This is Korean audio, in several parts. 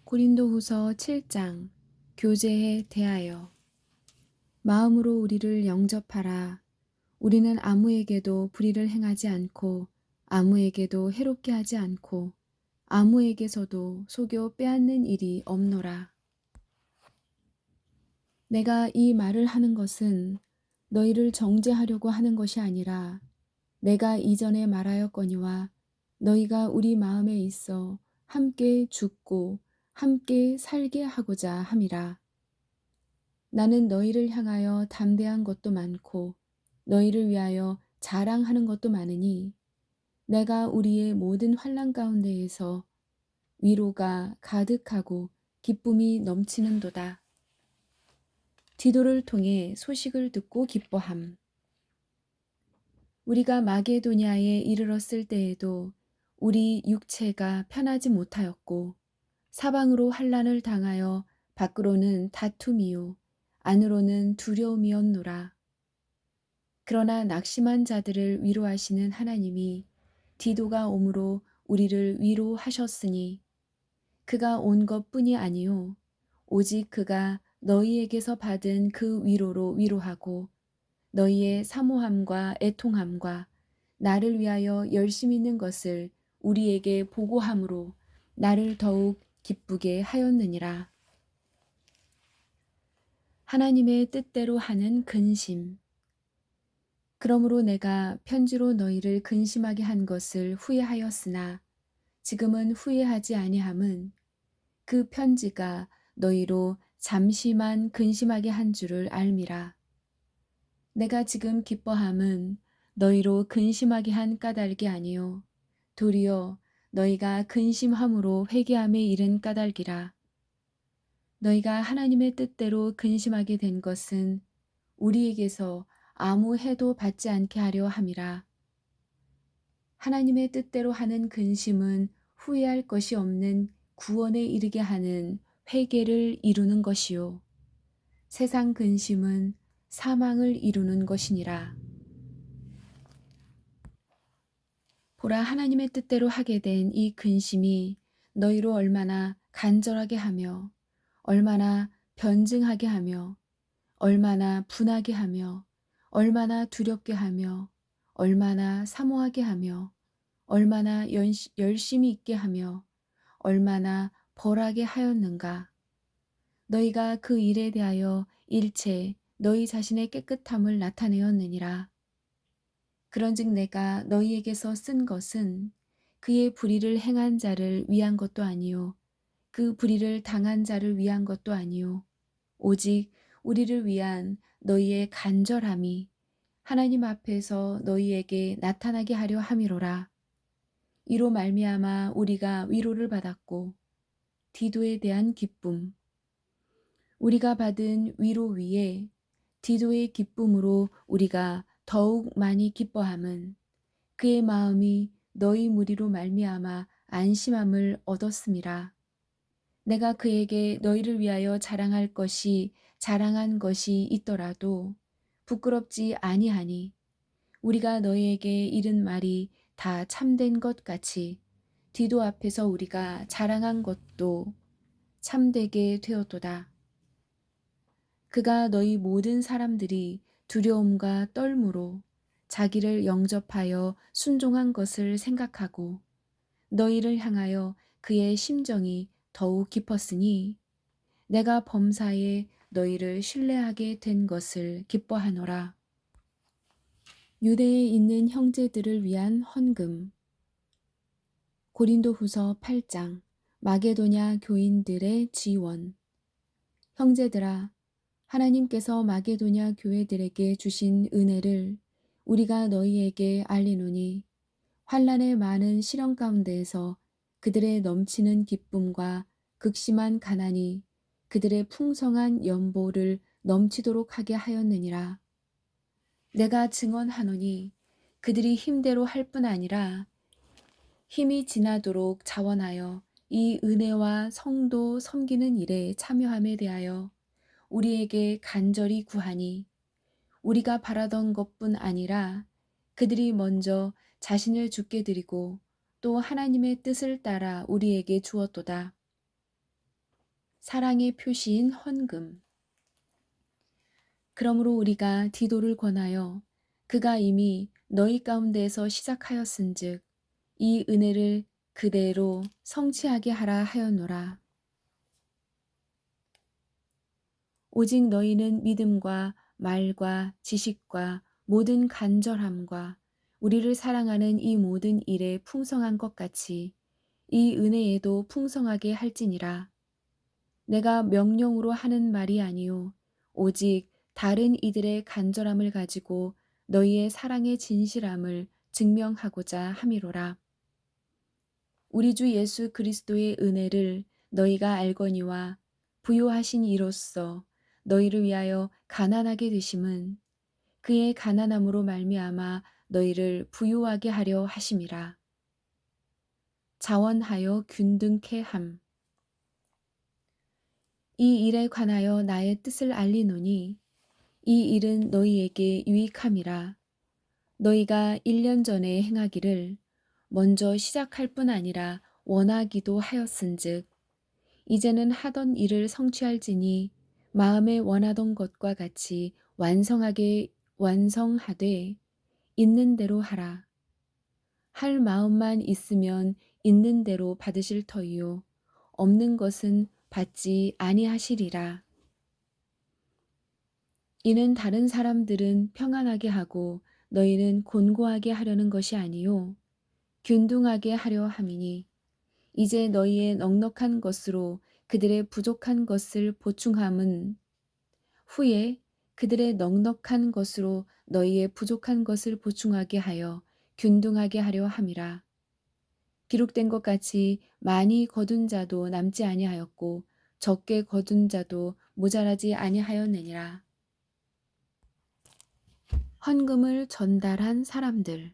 고린도후서 7장 교제에 대하여 마음으로 우리를 영접하라. 우리는 아무에게도 불의를 행하지 않고 아무에게도 해롭게 하지 않고 아무에게서도 속여 빼앗는 일이 없노라. 내가 이 말을 하는 것은 너희를 정죄하려고 하는 것이 아니라 내가 이전에 말하였거니와 너희가 우리 마음에 있어 함께 죽고 함께 살게 하고자 함이라. 나는 너희를 향하여 담대한 것도 많고 너희를 위하여 자랑하는 것도 많으니 내가 우리의 모든 환난 가운데에서 위로가 가득하고 기쁨이 넘치는도다. 디도를 통해 소식을 듣고 기뻐함. 우리가 마게도냐에 이르렀을 때에도 우리 육체가 편하지 못하였고 사방으로 환난을 당하여 밖으로는 다툼이요 안으로는 두려움이었노라. 그러나 낙심한 자들을 위로하시는 하나님이 디도가 오므로 우리를 위로하셨으니 그가 온 것뿐이 아니요 오직 그가 너희에게서 받은 그 위로로 위로하고 너희의 사모함과 애통함과 나를 위하여 열심 있는 것을 우리에게 보고함으로 나를 더욱 기쁘게 하였느니라. 하나님의 뜻대로 하는 근심. 그러므로 내가 편지로 너희를 근심하게 한 것을 후회하였으나 지금은 후회하지 아니함은 그 편지가 너희로 잠시만 근심하게 한 줄을 알미라. 내가 지금 기뻐함은 너희로 근심하게 한 까닭이 아니요 도리어 너희가 근심함으로 회개함에 이른 까닭이라. 너희가 하나님의 뜻대로 근심하게 된 것은 우리에게서 아무 해도 받지 않게 하려 함이라. 하나님의 뜻대로 하는 근심은 후회할 것이 없는 구원에 이르게 하는 회개를 이루는 것이요 세상 근심은 사망을 이루는 것이니라. 보라, 하나님의 뜻대로 하게 된 이 근심이 너희로 얼마나 간절하게 하며 얼마나 변증하게 하며 얼마나 분하게 하며 얼마나 두렵게 하며 얼마나 사모하게 하며 얼마나 열심히 있게 하며 얼마나 벌하게 하였는가. 너희가 그 일에 대하여 일체 너희 자신의 깨끗함을 나타내었느니라. 그런즉 내가 너희에게서 쓴 것은 그의 불의를 행한 자를 위한 것도 아니요 그 불의를 당한 자를 위한 것도 아니요 오직 우리를 위한 너희의 간절함이 하나님 앞에서 너희에게 나타나게 하려 함이로라. 이로 말미암아 우리가 위로를 받았고 디도에 대한 기쁨, 우리가 받은 위로 위에 디도의 기쁨으로 우리가 더욱 많이 기뻐함은 그의 마음이 너희 무리로 말미암아 안심함을 얻었음이라. 내가 그에게 너희를 위하여 자랑한 것이 있더라도 부끄럽지 아니하니 우리가 너희에게 이른 말이 다 참된 것 같이 디도 앞에서 우리가 자랑한 것도 참되게 되었도다. 그가 너희 모든 사람들이 두려움과 떨므로 자기를 영접하여 순종한 것을 생각하고 너희를 향하여 그의 심정이 더욱 깊었으니 내가 범사에 너희를 신뢰하게 된 것을 기뻐하노라. 유대에 있는 형제들을 위한 헌금. 고린도후서 8장 마게도냐 교인들의 지원. 형제들아, 하나님께서 마게도냐 교회들에게 주신 은혜를 우리가 너희에게 알리노니 환난의 많은 시련 가운데에서 그들의 넘치는 기쁨과 극심한 가난이 그들의 풍성한 연보를 넘치도록 하게 하였느니라. 내가 증언하노니 그들이 힘대로 할 뿐 아니라 힘이 지나도록 자원하여 이 은혜와 성도 섬기는 일에 참여함에 대하여 우리에게 간절히 구하니 우리가 바라던 것뿐 아니라 그들이 먼저 자신을 주께 드리고 또 하나님의 뜻을 따라 우리에게 주었도다. 사랑의 표시인 헌금. 그러므로 우리가 디도를 권하여 그가 이미 너희 가운데에서 시작하였은즉 이 은혜를 그대로 성취하게 하라 하였노라. 오직 너희는 믿음과 말과 지식과 모든 간절함과 우리를 사랑하는 이 모든 일에 풍성한 것 같이 이 은혜에도 풍성하게 할지니라. 내가 명령으로 하는 말이 아니요 오직 다른 이들의 간절함을 가지고 너희의 사랑의 진실함을 증명하고자 함이로라. 우리 주 예수 그리스도의 은혜를 너희가 알거니와 부요하신 이로써 너희를 위하여 가난하게 되심은 그의 가난함으로 말미암아 너희를 부요하게 하려 하심이라. 자원하여 균등케 함. 이 일에 관하여 나의 뜻을 알리노니 이 일은 너희에게 유익함이라. 너희가 1년 전에 행하기를 먼저 시작할 뿐 아니라 원하기도 하였은즉 이제는 하던 일을 성취할지니 마음에 원하던 것과 같이 완성하되 있는 대로 하라. 할 마음만 있으면 있는 대로 받으실 터이요 없는 것은 받지 아니하시리라. 이는 다른 사람들은 평안하게 하고 너희는 곤고하게 하려는 것이 아니요 균등하게 하려 함이니 이제 너희의 넉넉한 것으로 그들의 부족한 것을 보충함은 후에 그들의 넉넉한 것으로 너희의 부족한 것을 보충하게 하여 균등하게 하려 함이라. 기록된 것 같이 많이 거둔 자도 남지 아니하였고 적게 거둔 자도 모자라지 아니하였느니라. 헌금을 전달한 사람들.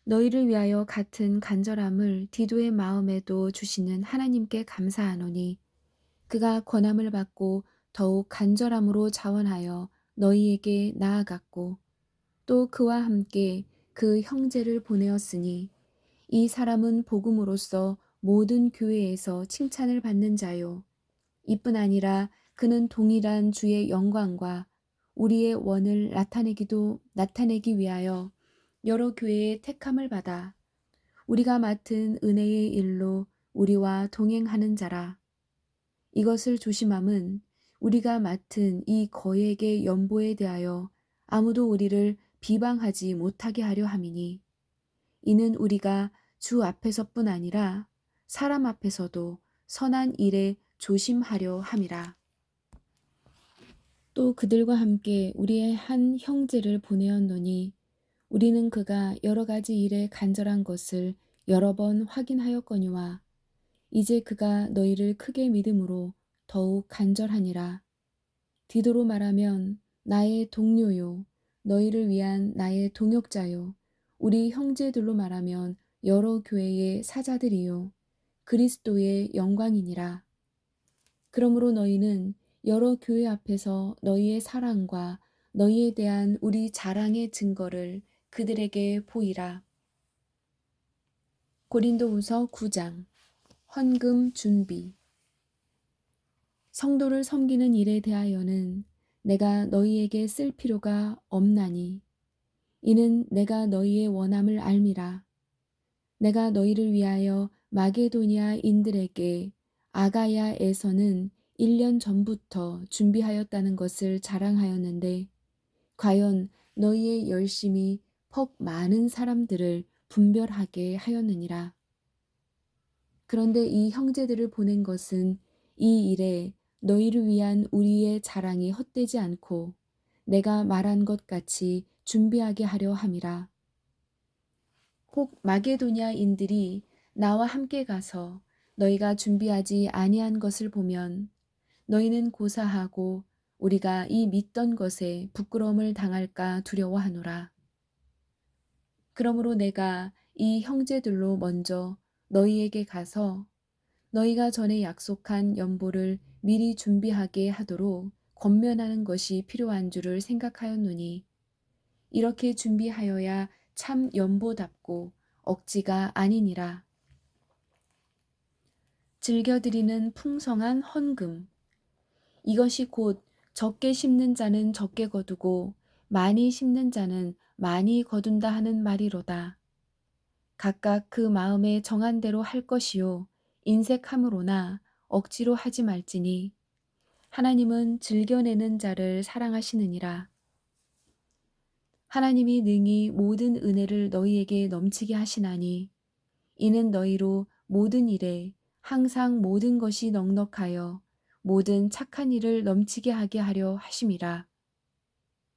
너희를 위하여 같은 간절함을 디도의 마음에도 주시는 하나님께 감사하노니 그가 권함을 받고 더욱 간절함으로 자원하여 너희에게 나아갔고 또 그와 함께 그 형제를 보내었으니 이 사람은 복음으로써 모든 교회에서 칭찬을 받는 자요 이뿐 아니라 그는 동일한 주의 영광과 우리의 원을 나타내기 위하여 여러 교회의 택함을 받아 우리가 맡은 은혜의 일로 우리와 동행하는 자라. 이것을 조심함은 우리가 맡은 이 거액의 연보에 대하여 아무도 우리를 비방하지 못하게 하려 함이니 이는 우리가 주 앞에서뿐 아니라 사람 앞에서도 선한 일에 조심하려 함이라. 또 그들과 함께 우리의 한 형제를 보내었노니 우리는 그가 여러 가지 일에 간절한 것을 여러 번 확인하였거니와 이제 그가 너희를 크게 믿음으로 더욱 간절하니라. 디도로 말하면 나의 동료요 너희를 위한 나의 동역자요 우리 형제들로 말하면 여러 교회의 사자들이요 그리스도의 영광이니라. 그러므로 너희는 여러 교회 앞에서 너희의 사랑과 너희에 대한 우리 자랑의 증거를 그들에게 보이라. 고린도후서 9장. 헌금 준비. 성도를 섬기는 일에 대하여는 내가 너희에게 쓸 필요가 없나니 이는 내가 너희의 원함을 알미라. 내가 너희를 위하여 마게도니아인들에게 아가야에서는 1년 전부터 준비하였다는 것을 자랑하였는데 과연 너희의 열심이 퍽 많은 사람들을 분별하게 하였느니라. 그런데 이 형제들을 보낸 것은 이 일에 너희를 위한 우리의 자랑이 헛되지 않고 내가 말한 것 같이 준비하게 하려 함이라. 혹 마게도냐인들이 나와 함께 가서 너희가 준비하지 아니한 것을 보면 너희는 고사하고 우리가 이 믿던 것에 부끄러움을 당할까 두려워하노라. 그러므로 내가 이 형제들로 먼저 너희에게 가서 너희가 전에 약속한 연보를 미리 준비하게 하도록 권면하는 것이 필요한 줄을 생각하였노니 이렇게 준비하여야 참 연보답고 억지가 아니니라. 즐겨드리는 풍성한 헌금. 이것이 곧 적게 심는 자는 적게 거두고 많이 심는 자는 많이 거둔다 하는 말이로다. 각각 그 마음에 정한 대로 할 것이요 인색함으로나 억지로 하지 말지니 하나님은 즐겨내는 자를 사랑하시느니라. 하나님이 능히 모든 은혜를 너희에게 넘치게 하시나니 이는 너희로 모든 일에 항상 모든 것이 넉넉하여 모든 착한 일을 넘치게 하게 하려 하심이라.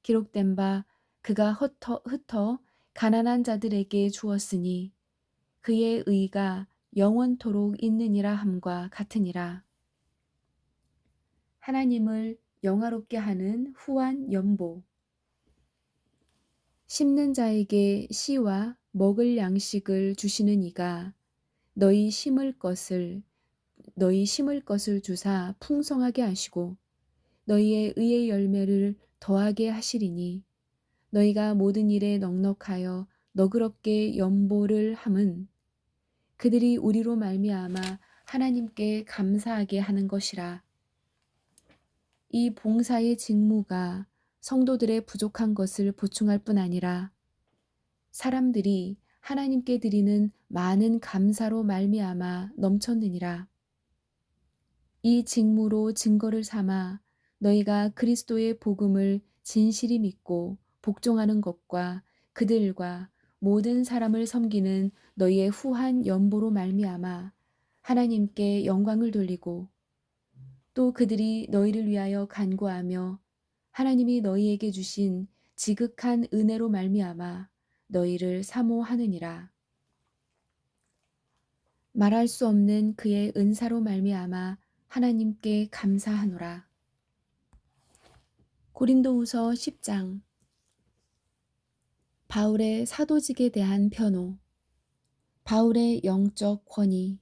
기록된 바 그가 흩어 가난한 자들에게 주었으니 그의 의가 영원토록 있느니라 함과 같으니라. 하나님을 영화롭게 하는 후한 연보. 심는 자에게 씨와 먹을 양식을 주시는 이가 너희 심을 것을 주사 풍성하게 하시고 너희의 의의 열매를 더하게 하시리니 너희가 모든 일에 넉넉하여 너그럽게 연보를 함은 그들이 우리로 말미암아 하나님께 감사하게 하는 것이라. 이 봉사의 직무가 성도들의 부족한 것을 보충할 뿐 아니라 사람들이 하나님께 드리는 많은 감사로 말미암아 넘쳤느니라. 이 직무로 증거를 삼아 너희가 그리스도의 복음을 진실히 믿고 복종하는 것과 그들과 모든 사람을 섬기는 너희의 후한 연보로 말미암아 하나님께 영광을 돌리고 또 그들이 너희를 위하여 간구하며 하나님이 너희에게 주신 지극한 은혜로 말미암아 너희를 사모하느니라. 말할 수 없는 그의 은사로 말미암아 하나님께 감사하노라. 고린도후서 10장. 바울의 사도직에 대한 변호. 바울의 영적 권위.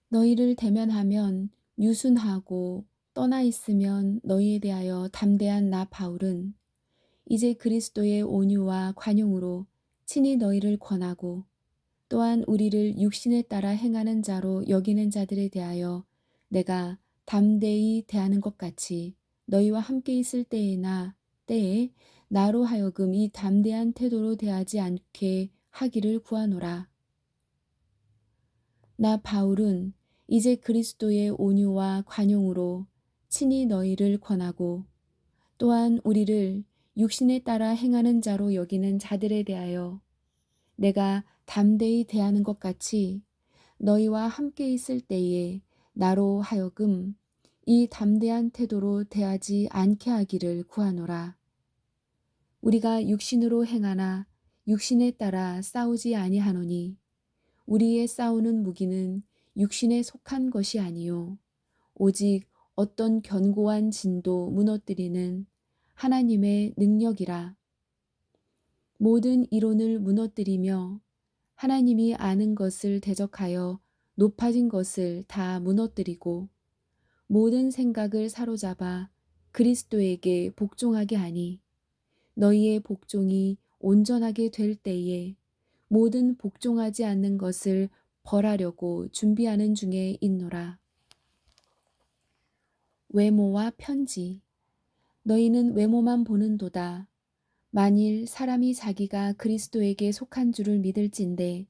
너희를 대면하면 유순하고 떠나 있으면 너희에 대하여 담대한 나 바울은 이제 그리스도의 온유와 관용으로 친히 너희를 권하고 또한 우리를 육신에 따라 행하는 자로 여기는 자들에 대하여 내가 담대히 대하는 것 같이 너희와 함께 있을 때에 나로 하여금 이 담대한 태도로 대하지 않게 하기를 구하노라. 나 바울은 이제 그리스도의 온유와 관용으로 친히 너희를 권하고 또한 우리를 육신에 따라 행하는 자로 여기는 자들에 대하여 내가 담대히 대하는 것 같이 너희와 함께 있을 때에 나로 하여금 이 담대한 태도로 대하지 않게 하기를 구하노라. 우리가 육신으로 행하나 육신에 따라 싸우지 아니하노니 우리의 싸우는 무기는 육신에 속한 것이 아니요 오직 어떤 견고한 진도 무너뜨리는 하나님의 능력이라. 모든 이론을 무너뜨리며 하나님이 아는 것을 대적하여 높아진 것을 다 무너뜨리고 모든 생각을 사로잡아 그리스도에게 복종하게 하니 너희의 복종이 온전하게 될 때에 모든 복종하지 않는 것을 벌하려고 준비하는 중에 있노라. 외모와 편지. 너희는 외모만 보는도다. 만일 사람이 자기가 그리스도에게 속한 줄을 믿을진대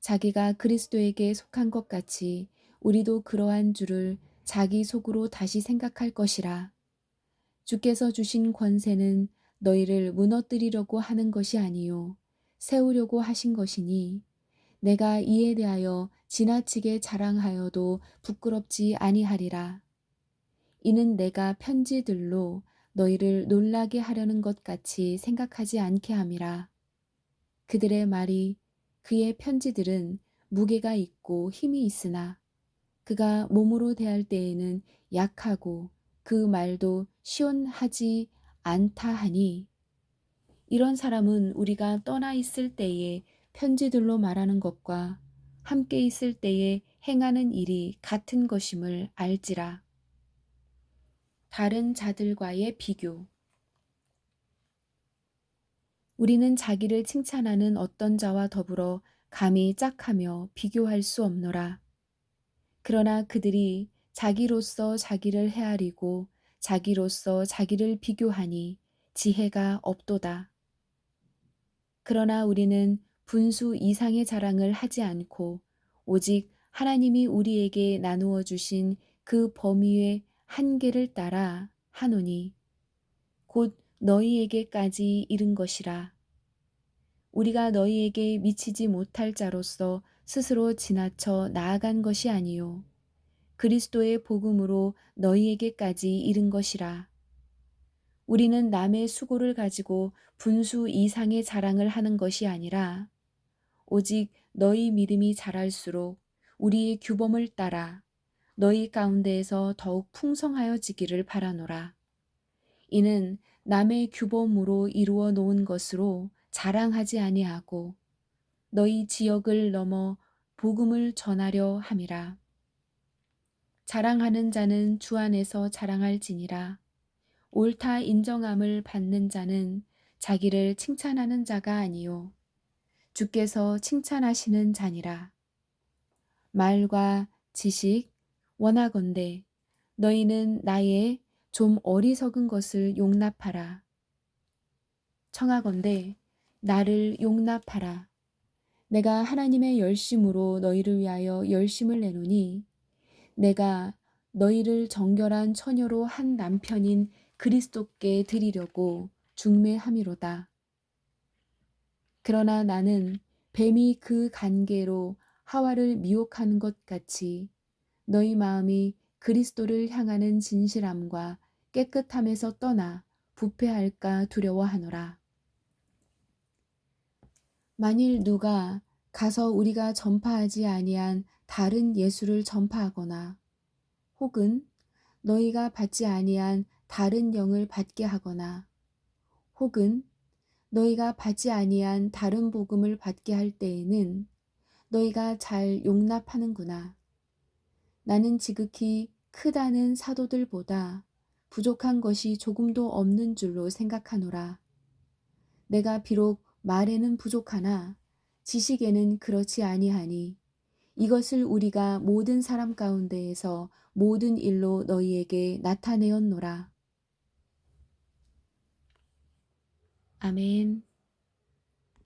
자기가 그리스도에게 속한 것 같이 우리도 그러한 줄을 자기 속으로 다시 생각할 것이라. 주께서 주신 권세는 너희를 무너뜨리려고 하는 것이 아니요 세우려고 하신 것이니 내가 이에 대하여 지나치게 자랑하여도 부끄럽지 아니하리라. 이는 내가 편지들로 너희를 놀라게 하려는 것 같이 생각하지 않게 함이라. 그들의 말이 그의 편지들은 무게가 있고 힘이 있으나 그가 몸으로 대할 때에는 약하고 그 말도 시원하지 않다 하니 이런 사람은 우리가 떠나 있을 때에 편지들로 말하는 것과 함께 있을 때에 행하는 일이 같은 것임을 알지라. 다른 자들과의 비교. 우리는 자기를 칭찬하는 어떤 자와 더불어 감히 짝하며 비교할 수 없노라. 그러나 그들이 자기로서 자기를 헤아리고 자기로서 자기를 비교하니 지혜가 없도다. 그러나 우리는 분수 이상의 자랑을 하지 않고 오직 하나님이 우리에게 나누어 주신 그 범위의 한계를 따라 하노니 곧 너희에게까지 이른 것이라. 우리가 너희에게 미치지 못할 자로서 스스로 지나쳐 나아간 것이 아니요 그리스도의 복음으로 너희에게까지 이른 것이라. 우리는 남의 수고를 가지고 분수 이상의 자랑을 하는 것이 아니라 오직 너희 믿음이 자랄수록 우리의 규범을 따라 너희 가운데에서 더욱 풍성하여지기를 바라노라. 이는 남의 규범으로 이루어 놓은 것으로 자랑하지 아니하고 너희 지역을 넘어 복음을 전하려 함이라. 자랑하는 자는 주 안에서 자랑할지니라. 옳다 인정함을 받는 자는 자기를 칭찬하는 자가 아니요 주께서 칭찬하시는 자니라. 말과 지식 원하건대 너희는 나의 좀 어리석은 것을 용납하라. 청하건대 나를 용납하라. 내가 하나님의 열심으로 너희를 위하여 열심을 내노니 내가 너희를 정결한 처녀로 한 남편인 그리스도께 드리려고 중매함이로다. 그러나 나는 뱀이 그 관계로 하와를 미혹한 것 같이 너희 마음이 그리스도를 향하는 진실함과 깨끗함에서 떠나 부패할까 두려워하노라. 만일 누가 가서 우리가 전파하지 아니한 다른 예수를 전파하거나 혹은 너희가 받지 아니한 다른 영을 받게 하거나 혹은 너희가 받지 아니한 다른 복음을 받게 할 때에는 너희가 잘 용납하는구나. 나는 지극히 크다는 사도들보다 부족한 것이 조금도 없는 줄로 생각하노라. 내가 비록 말에는 부족하나 지식에는 그렇지 아니하니 이것을 우리가 모든 사람 가운데에서 모든 일로 너희에게 나타내었노라. 아멘.